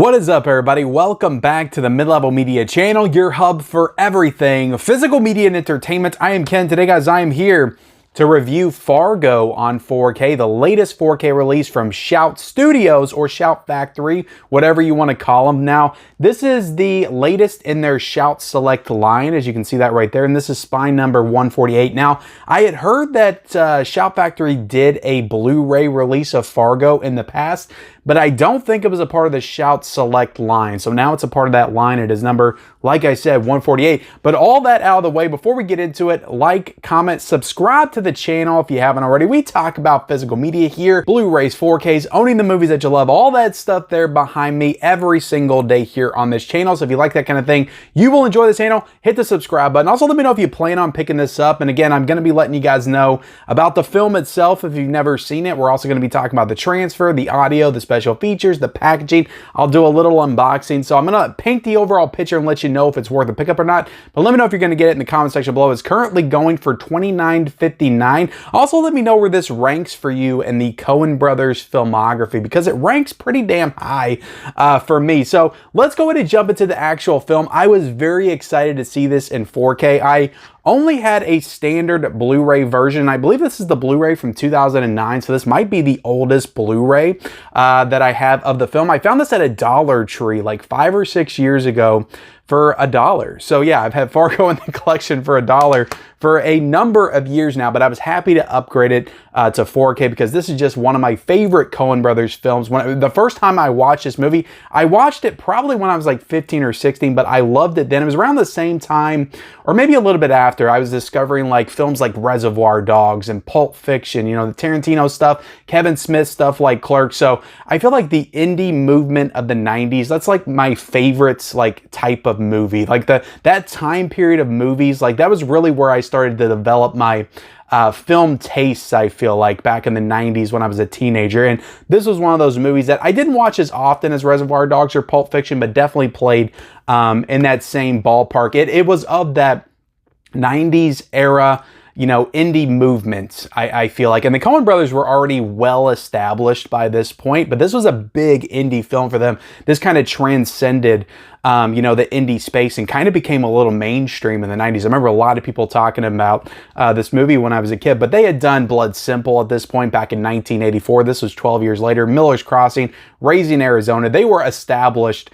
What is up, everybody? Welcome back to the Mid-Level Media channel, your hub for everything physical media and entertainment. I am Ken. Today, guys, I am here to review Fargo on 4K, the latest 4K release from Shout Studios or Shout Factory, whatever you want to call them. Now, this is the latest in their Shout Select line, as you can see that right there, and this is spine number 148. Now, I had heard that Shout Factory did a Blu-ray release of Fargo in the past, but I don't think it was a part of the Shout Select line. So now it's a part of that line. It is number, like I said, 148. But all that out of the way, before we get into it, like, comment, subscribe to the channel if you haven't already. We talk about physical media here, Blu-rays, 4Ks, owning the movies that you love, all that stuff there behind me every single day here on this channel. So if you like that kind of thing, you will enjoy this channel. Hit the subscribe button. Also, let me know if you plan on picking this up. And again, I'm going to be letting you guys know about the film itself if you've never seen it. We're also going to be talking about the transfer, the audio, the special features, the packaging. I'll do a little unboxing. So I'm going to paint the overall picture and let you know if it's worth a pickup or not. But let me know if you're going to get it in the comment section below. It's currently going for $29.59. Also, let me know where this ranks for you in the Coen Brothers filmography, because it ranks pretty damn high for me. So let's go ahead and jump into the actual film. I was very excited to see this in 4K. I only had a standard Blu-ray version. I believe this is the Blu-ray from 2009, so this might be the oldest Blu-ray that I have of the film. I found this at a Dollar Tree like 5 or 6 years ago for $1. So yeah, I've had Fargo in the collection for $1 for a number of years now, but I was happy to upgrade it to 4K because this is just one of my favorite Coen Brothers films. The first time I watched this movie, I watched it probably when I was like 15 or 16, but I loved it then. It was around the same time, or maybe a little bit after, I was discovering like films like Reservoir Dogs and Pulp Fiction, you know, the Tarantino stuff, Kevin Smith stuff like Clerks. So I feel like the indie movement of the 90s, that's like my favorite like type of movie. Like that time period of movies, like that was really where I started to develop my film tastes, I feel like, back in the 90s when I was a teenager. And this was one of those movies that I didn't watch as often as Reservoir Dogs or Pulp Fiction, but definitely played in that same ballpark. It was of that 90s era, you know, indie movement, I feel like. And the Coen Brothers were already well established by this point, but this was a big indie film for them. This kind of transcended, you know, the indie space and kind of became a little mainstream in the 90s. I remember a lot of people talking about this movie when I was a kid, but they had done Blood Simple at this point back in 1984. This was 12 years later. Miller's Crossing, Raising Arizona. They were established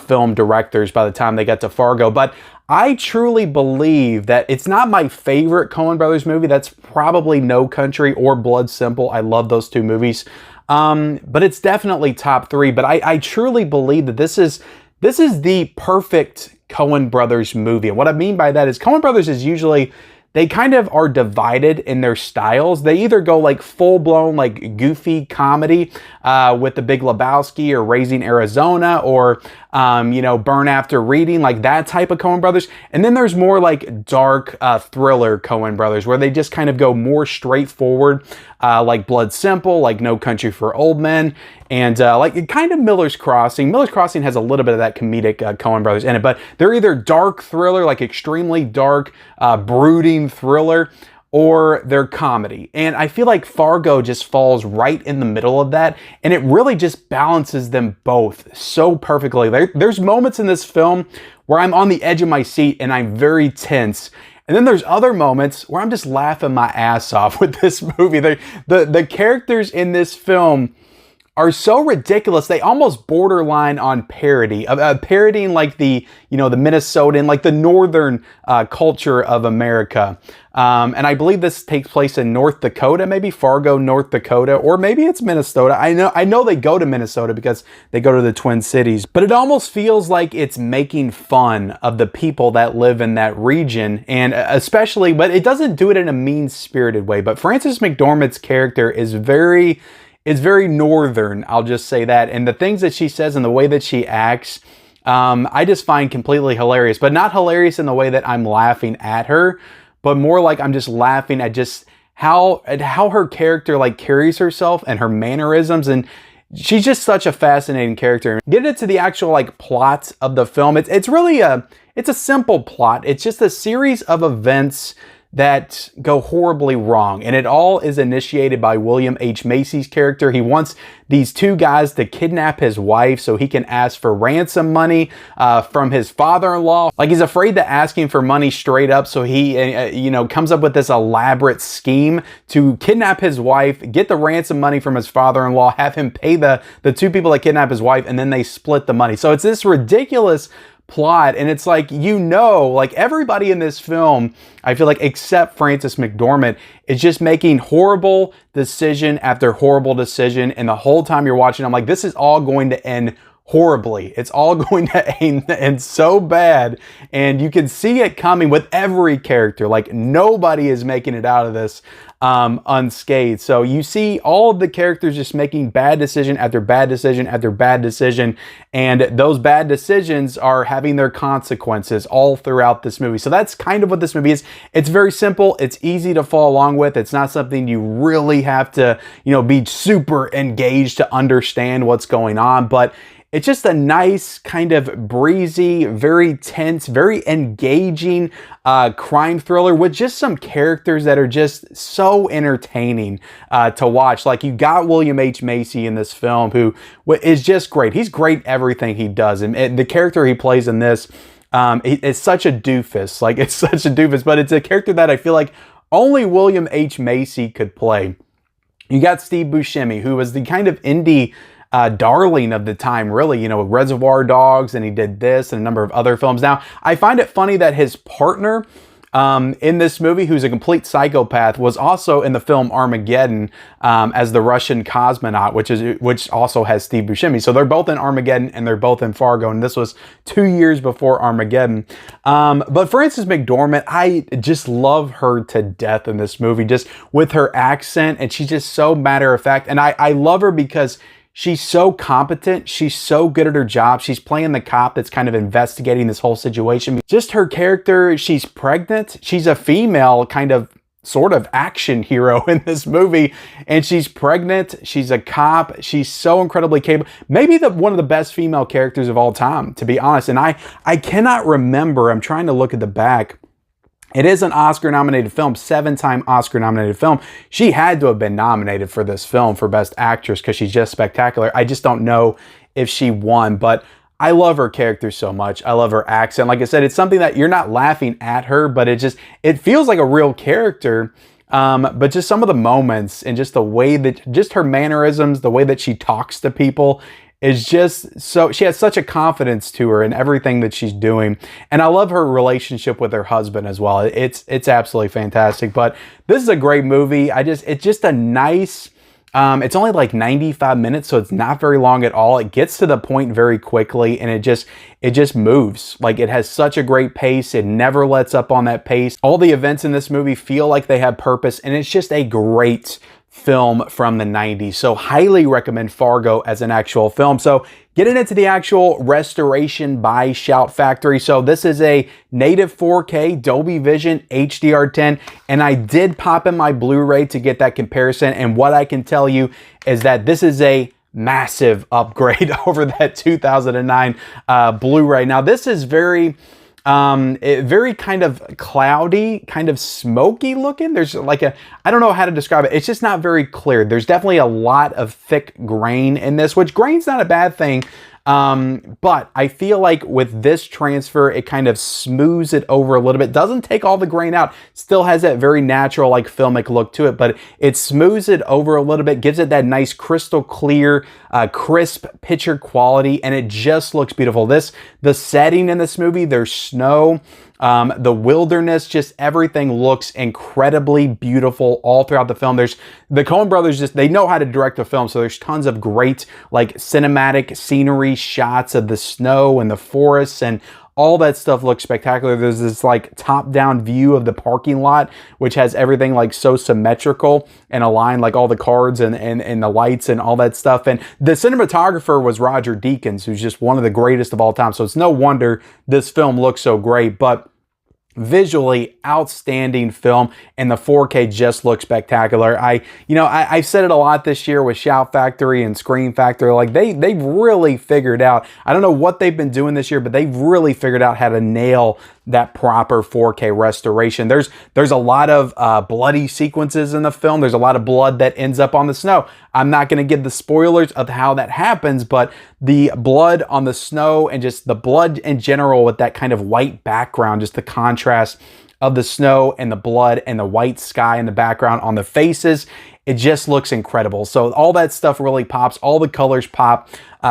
film directors by the time they got to Fargo. But I truly believe that it's not my favorite Coen Brothers movie. That's probably No Country or Blood Simple. I love those two movies. But it's definitely top three. But I truly believe that this is the perfect Coen Brothers movie. And what I mean by that is Coen Brothers is usually, they kind of are divided in their styles. They either go like full-blown like goofy comedy with The Big Lebowski or Raising Arizona or you know, Burn After Reading, like that type of Coen Brothers. And then there's more like dark thriller Coen Brothers where they just kind of go more straightforward, like Blood Simple, like No Country for Old Men, and like kind of Miller's Crossing. Miller's Crossing has a little bit of that comedic Coen Brothers in it, but they're either dark thriller, like extremely dark, brooding thriller, or they're comedy. And I feel like Fargo just falls right in the middle of that, and it really just balances them both so perfectly. There's moments in this film where I'm on the edge of my seat and I'm very tense. And then there's other moments where I'm just laughing my ass off with this movie. The characters in this film are so ridiculous, they almost borderline on parody, parodying like the, you know, the Minnesotan, like the northern culture of America. And I believe this takes place in North Dakota, maybe Fargo, North Dakota, or maybe it's Minnesota. I know they go to Minnesota because they go to the Twin Cities, but it almost feels like it's making fun of the people that live in that region, and especially, but it doesn't do it in a mean-spirited way. But Frances McDormand's character is very northern, I'll just say that. And the things that she says and the way that she acts, I just find completely hilarious. But not hilarious in the way that I'm laughing at her, but more like I'm just laughing at just how her character like carries herself and her mannerisms. And she's just such a fascinating character. Get into the actual like plot of the film. It's really it's a simple plot. It's just a series of events that go horribly wrong. And it all is initiated by William H. Macy's character. He wants these two guys to kidnap his wife so he can ask for ransom money from his father-in-law. Like, he's afraid to ask him for money straight up, so he comes up with this elaborate scheme to kidnap his wife, get the ransom money from his father-in-law, have him pay the two people that kidnap his wife, and then they split the money. So it's this ridiculous plot, and it's like, like everybody in this film, I feel like, except Frances McDormand, is just making horrible decision after horrible decision, and the whole time you're watching, I'm like, this is all going to end horribly. It's all going to end so bad, and you can see it coming with every character. Like, nobody is making it out of this unscathed. So you see all of the characters just making bad decision after bad decision after bad decision, and those bad decisions are having their consequences all throughout this movie. So that's kind of what this movie is. It's very simple. It's easy to follow along with. It's not something you really have to, be super engaged to understand what's going on, but it's just a nice, kind of breezy, very tense, very engaging crime thriller with just some characters that are just so entertaining to watch. Like, you got William H. Macy in this film, who is just great. He's great everything he does. And the character he plays in this is such a doofus. Like, it's such a doofus, but it's a character that I feel like only William H. Macy could play. You got Steve Buscemi, who was the kind of indie darling of the time, really, Reservoir Dogs, and he did this and a number of other films. Now, I find it funny that his partner in this movie, who's a complete psychopath, was also in the film Armageddon as the Russian cosmonaut, which also has Steve Buscemi. So they're both in Armageddon and they're both in Fargo, and this was 2 years before Armageddon. But Frances McDormand, I just love her to death in this movie, just with her accent, and she's just so matter of fact. And I love her because she's so competent. She's so good at her job. She's playing the cop that's kind of investigating this whole situation. Just her character, she's pregnant. She's a female kind of sort of action hero in this movie, and she's pregnant. She's a cop. She's so incredibly capable. Maybe one of the best female characters of all time, to be honest. And I cannot remember. I'm trying to look at the back. It is an Oscar-nominated film, 7-time Oscar-nominated film. She had to have been nominated for this film for Best Actress because she's just spectacular. I just don't know if she won, but I love her character so much. I love her accent. Like I said, it's something that you're not laughing at her, but it feels like a real character. But just some of the moments and just the way that, just her mannerisms, the way that she talks to people, is just so, she has such a confidence to her in everything that she's doing. And I love her relationship with her husband as well. It's absolutely fantastic. But this is a great movie. It's just a nice, it's only like 95 minutes, so it's not very long at all. It gets to the point very quickly, and it just moves. Like, it has such a great pace. It never lets up on that pace. All the events in this movie feel like they have purpose, and it's just a great film from the 90s. So highly recommend Fargo as an actual film. So getting into the actual restoration by Shout Factory. So this is a native 4K Dolby Vision HDR10, and I did pop in my Blu-ray to get that comparison. And what I can tell you is that this is a massive upgrade over that 2009 Blu-ray. Now, this is very kind of cloudy, kind of smoky looking. There's like I don't know how to describe it. It's just not very clear. There's definitely a lot of thick grain in this, which grain's not a bad thing. But I feel like with this transfer, it kind of smooths it over a little bit. Doesn't take all the grain out. Still has that very natural, like, filmic look to it, but it smooths it over a little bit, gives it that nice crystal clear, crisp picture quality, and it just looks beautiful. The setting in this movie, there's snow, the wilderness, just everything looks incredibly beautiful all throughout the film. There's the Coen brothers, they know how to direct a film. So there's tons of great, like, cinematic scenery shots of the snow and the forests, and all that stuff looks spectacular. There's this, like, top-down view of the parking lot, which has everything, like, so symmetrical and aligned, like all the cards and the lights and all that stuff. And the cinematographer was Roger Deakins, who's just one of the greatest of all time. So it's no wonder this film looks so great. But visually outstanding film, and the 4K just looks spectacular. I've said it a lot this year with Shout Factory and Scream Factory. Like they've really figured out, I don't know what they've been doing this year, but they've really figured out how to nail that proper 4K restoration. There's a lot of bloody sequences in the film. There's a lot of blood that ends up on the snow. I'm not going to give the spoilers of how that happens, but the blood on the snow and just the blood in general with that kind of white background, just the contrast of the snow and the blood and the white sky in the background on the faces, it just looks incredible. So all that stuff really pops. All the colors pop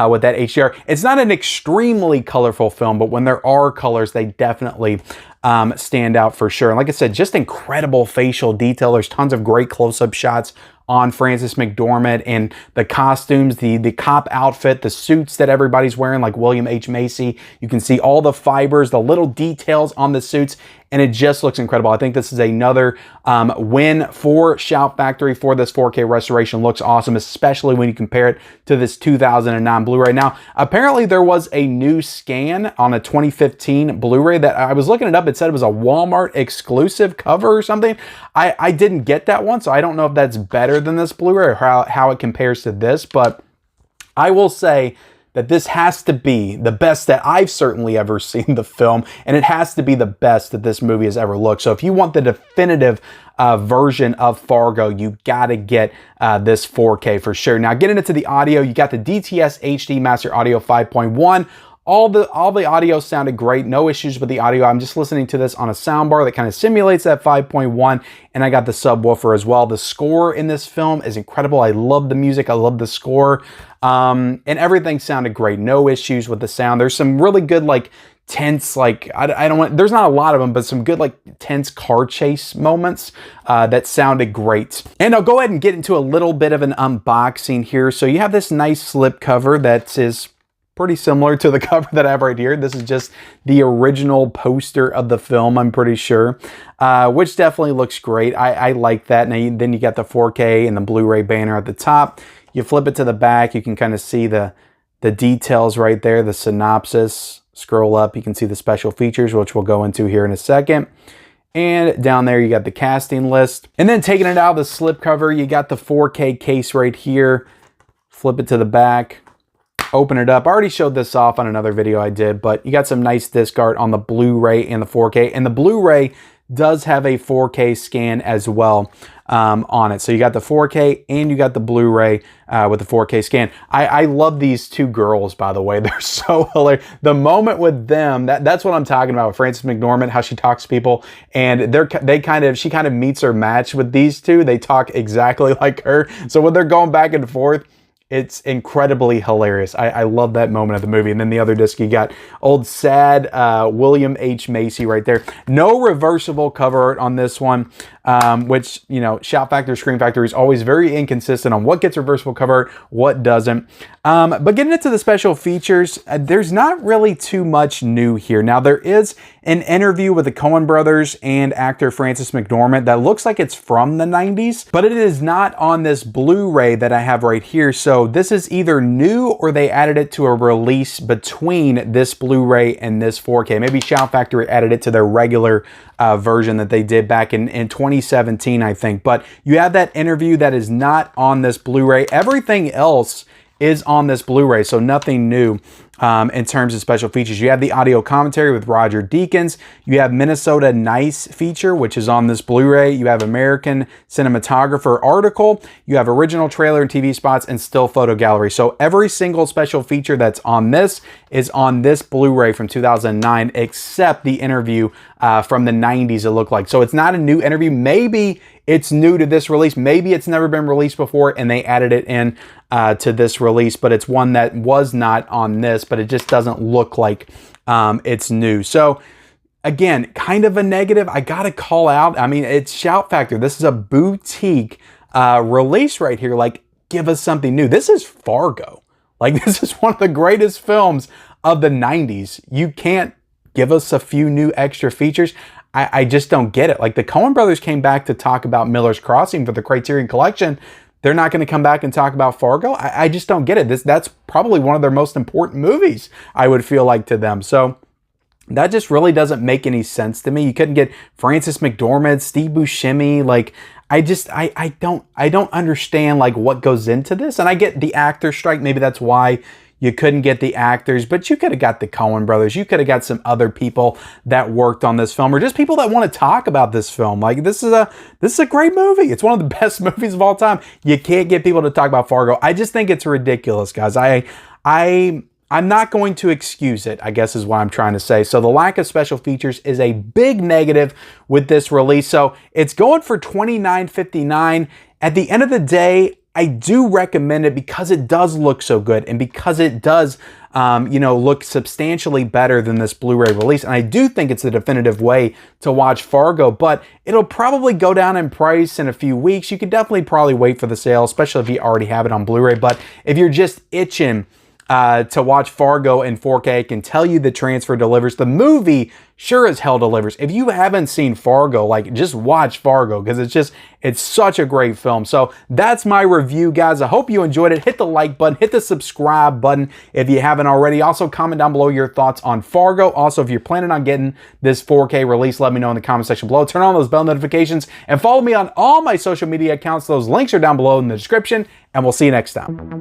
with that HDR. It's not an extremely colorful film, but when there are colors, they definitely stand out for sure. And like I said, just incredible facial detail. There's tons of great close-up shots on Frances McDormand and the costumes, the cop outfit, the suits that everybody's wearing, like William H. Macy. You can see all the fibers, the little details on the suits, and it just looks incredible. I think this is another win for Shout Factory for this 4K restoration. Looks awesome, especially when you compare it to this 2009 Blu-ray. Now, apparently there was a new scan on a 2015 Blu-ray that I was looking it up. It said it was a Walmart exclusive cover or something. I didn't get that one, so I don't know if that's better than this Blu-ray or how it compares to this, but I will say that this has to be the best that I've certainly ever seen the film, and it has to be the best that this movie has ever looked. So if you want the definitive version of Fargo, you gotta get this 4K for sure. Now, getting into the audio, you got the DTS HD Master Audio 5.1. All the audio sounded great. No issues with the audio. I'm just listening to this on a soundbar that kind of simulates that 5.1, and I got the subwoofer as well. The score in this film is incredible. I love the music. I love the score. And everything sounded great. No issues with the sound. There's some really good, like, tense, like, I don't want, there's not a lot of them, but some good, like, tense car chase moments that sounded great. And I'll go ahead and get into a little bit of an unboxing here. So you have this nice slipcover that is pretty similar to the cover that I have right here. This is just the original poster of the film, I'm pretty sure, which definitely looks great. I like that. And then you got the 4K and the Blu-ray banner at the top. You flip it to the back, you can kind of see the details right there, the synopsis. Scroll up, you can see the special features, which we'll go into here in a second. And down there, you got the casting list. And then taking it out of the slipcover, you got the 4K case right here. Flip it to the back. Open it up. I already showed this off on another video I did, but you got some nice disc art on the Blu-ray and the 4K. And the Blu-ray does have a 4K scan as well on it. So you got the 4K and you got the Blu-ray with the 4K scan. I love these two girls, by the way. They're so hilarious. The moment with them, that's what I'm talking about with Frances McDormand, how she talks to people, and she kind of meets her match with these two. They talk exactly like her. So when they're going back and forth, it's incredibly hilarious. I love that moment of the movie. And then the other disc, you got old sad William H. Macy right there. No reversible cover art on this one, which, you know, Shout Factory, Scream Factory is always very inconsistent on what gets reversible cover art, what doesn't. But getting into the special features, there's not really too much new here. Now, there is an interview with the Coen brothers and actor Frances McDormand that looks like it's from the 90s, but it is not on this Blu-ray that I have right here. So this is either new or they added it to a release between this Blu-ray and this 4K. Maybe Shout Factory added it to their regular version that they did back in 2017, I think. But you have that interview that is not on this Blu-ray. Everything else is on this Blu-ray, so nothing new in terms of special features. You have the audio commentary with Roger Deakins. You have Minnesota Nice feature, which is on this Blu-ray. You have American Cinematographer article. You have original trailer and TV spots and still photo gallery. So every single special feature that's on this is on this Blu-ray from 2009, except the interview from the 90s it looked like. So it's not a new interview. Maybe it's new to this release. Maybe it's never been released before and they added it in to this release, but it's one that was not on this, but it just doesn't look like it's new. So again, kind of a negative. I got to call out, I mean, it's Shout Factory. This is a boutique release right here. Like, give us something new. This is Fargo. Like, this is one of the greatest films of the 90s. You can't give us a few new extra features. I just don't get it. Like, the Coen brothers came back to talk about Miller's Crossing for the Criterion Collection. They're not going to come back and talk about Fargo. I just don't get it. That's probably one of their most important movies, I would feel like, to them. So That just really doesn't make any sense to me. You couldn't get Frances McDormand, Steve Buscemi. Like, I don't understand like what goes into this. And I get the actor strike. Maybe that's why you couldn't get the actors, but you could have got the Coen brothers. You could have got some other people that worked on this film, or just people that want to talk about this film. Like, this is a great movie. It's one of the best movies of all time. You can't get people to talk about Fargo. I just think it's ridiculous, guys. I'm not going to excuse it, I guess is what I'm trying to say. So the lack of special features is a big negative with this release. So it's going for $29.59. At the end of the day, I do recommend it because it does look so good and because it does, look substantially better than this Blu-ray release. And I do think it's the definitive way to watch Fargo, but it'll probably go down in price in a few weeks. You could definitely probably wait for the sale, especially if you already have it on Blu-ray. But if you're just itching to watch Fargo in 4K, I can tell you the transfer delivers. The movie sure as hell delivers. If you haven't seen Fargo, like, just watch Fargo because it's such a great film. So that's my review, guys. I hope you enjoyed it. Hit the like button, hit the subscribe button if you haven't already. Also, comment down below your thoughts on Fargo. Also, if you're planning on getting this 4K release, let me know in the comment section below. Turn on those bell notifications and follow me on all my social media accounts. Those links are down below in the description, and we'll see you next time.